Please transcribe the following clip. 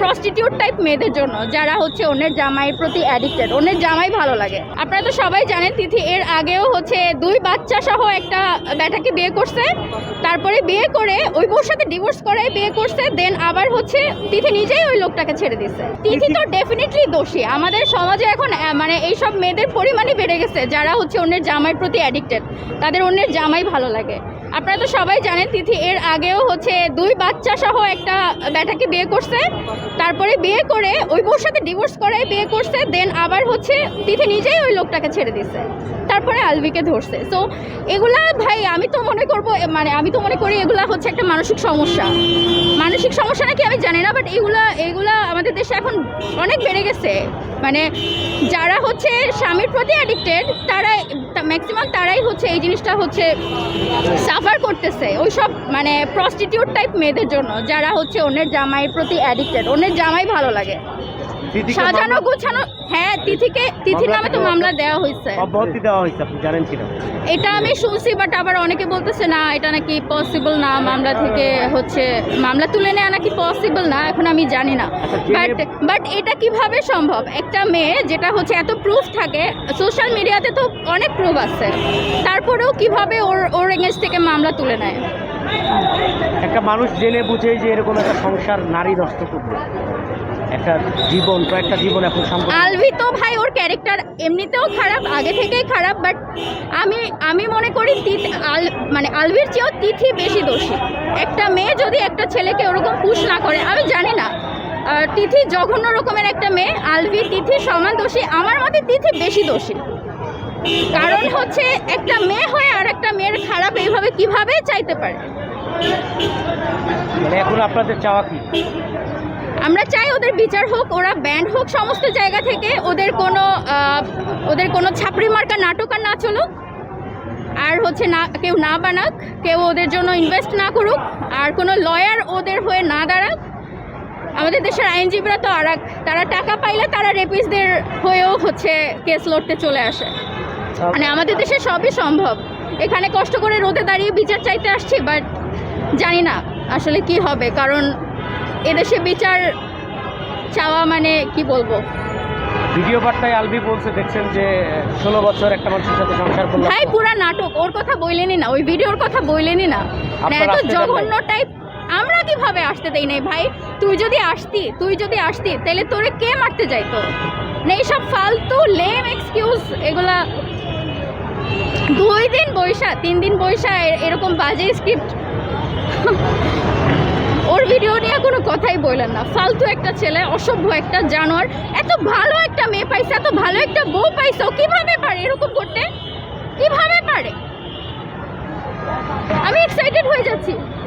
Prostitute type মেয়েদের জন্য, যারা হচ্ছে অন্যের জামাইয়ের প্রতি অ্যাডিক্টেড, অন্যের জামাই ভালো লাগে। আপনারা তো সবাই জানেন তিথি এর আগেও হচ্ছে 2 বাচ্চা সহ একটা ব্যাটাকে বিয়ে করছে, তারপরে বিয়ে করে ওই বউর সাথে ডিভোর্স করে বিয়ে করছে, দেন আবার হচ্ছে তিথি নিজেই ওই লোকটাকে ছেড়ে দিচ্ছে। তিথি তো ডেফিনেটলি দোষী। আমাদের সমাজে এখন মানে এইসব মেয়েদের পরিমাণই বেড়ে গেছে যারা হচ্ছে অন্যের জামাইয়ের প্রতি অ্যাডিক্টেড, তাদের অন্যের জামাই ভালো লাগে। আপনারা তো সবাই জানেন তিথি এর আগেও হচ্ছে 2 বাচ্চা সহ একটা ব্যাটাকে বিয়ে করছে, তারপরে বিয়ে করে ওই বউর সাথে ডিভোর্স করে বিয়ে করছে, দেন আবার হচ্ছে তিথি নিজেই ওই লোকটাকে ছেড়ে দিচ্ছে, তারপরে আলভিকে ধরছে। সো এগুলা ভাই আমি তো মনে করি এগুলা হচ্ছে একটা মানসিক সমস্যা নাকি আমি জানি না, বাট এগুলা আমাদের দেশে এখন অনেক বেড়ে গেছে। মানে যারা হচ্ছে স্বামীর প্রতি অ্যাডিক্টেড তারা ম্যাক্সিমাম তারাই হচ্ছে এই জিনিসটা হচ্ছে সাফার করতেছে, ওইসব মানে প্রস্টিটিউট টাইপ মেয়েদের জন্য, যারা হচ্ছে অন্যের জামাইয়ের প্রতি অ্যাডিক্টেড, অন্যের জামাই ভালো লাগে। সাজানো গোছানো, হ্যাঁ তিথির নামে তো মামলা দেওয়া হয়েছে, অব্যাহতি দেওয়া হয়েছে, আপনি জানেন কিনা? এটা আমি শুনছি, বাট আবার অনেকে বলতেছে না এটা নাকি পসিবল না, মামলা থেকে হচ্ছে মামলা তুলে নেওয়া নাকি পসিবল না, এখন আমি জানি না। বাট এটা কিভাবে সম্ভব? একটা মেয়ে যেটা হচ্ছে এত প্রুফ থাকে, সোশ্যাল মিডিয়াতে তো অনেক প্রুফ আছে, তারপরেও কিভাবে ওর এগেইনস্ট থেকে মামলা তুলে নেয়? একটা মানুষ জেনে বুঝে যে এরকম একটা সংসার নারী নষ্ট করবে, কয়েকটা জীবন এখন আলভি তো ভাই ওর ক্যারেক্টার এমনিতেও খারাপ, আগে থেকেই খারাপ, বাট আমি মনে করি আলভির চেয়েও তিথি বেশি দোষী। একটা মেয়ে যদি একটা ছেলেকে ওরকম পুশ না করে, আমি জানি না, তিথি জঘন্য রকমের একটা মেয়ে, আলভি তিথি সমান দোষী। আমার মতে তিথি বেশি দোষী, কারণ হচ্ছে একটা মেয়ে হয়ে আর একটা মেয়ের খারাপ এইভাবে কিভাবে চাইতে পারে? মানে এখন আপনাদের চাওয়া কি? আমরা চাই ওদের বিচার হোক, ওরা ব্যান্ড হোক সমস্ত জায়গা থেকে, ওদের কোনো ছাপড়ি মার্কা নাটক আর না চলুক, আর হচ্ছে না কেউ না বানাক, কেউ ওদের জন্য ইনভেস্ট না করুক, আর কোনো লয়ার ওদের হয়ে না দাঁড়াক। আমাদের দেশের আইনজীবীরা তো তারা টাকা পাইলে তারা রেপিস্টদের হয়েও হচ্ছে কেস লড়তে চলে আসে। মানে আমাদের দেশে সবই সম্ভব। এখানে কষ্ট করে রোদে দাঁড়িয়ে বিচার চাইতে আসছি, বাট জানি না আসলে কি হবে, কারণ এদেশে বিচার চাওয়া মানে কি বলবো। ভিডিও বার্তায় আলভি বলছে, দেখছেন যে 16 বছর একটা মানুষের সাথে সংসার করলাম। ভাই পুরা নাটক, ওর কথা বললেনই না, ওই ভিডিওর কথা বললেনই না, এত জঘন্য টাইপ। আমরা কিভাবে আসতে দেই নাই ভাই? তুই যদি আসতি তাহলে তোরে কে মারতে যাইতো? না এইসব ফালতু লেম এক্সকিউজ, এগুলা 2 দিন বৈশা 3 দিন বৈশা এরকম বাজে স্ক্রিপ্ট। ওর ভিডিও নিয়ে কোনো কথাই বললেন না, ফালতু একটা ছেলে, অসভ্য একটা জানোয়ার। এত ভালো একটা মেয়ে পাইছে, এত ভালো একটা বউ পাইছে, কিভাবে পারে এরকম করতে? কিভাবে পারে? আমি এক্সাইটেড হয়ে যাচ্ছি।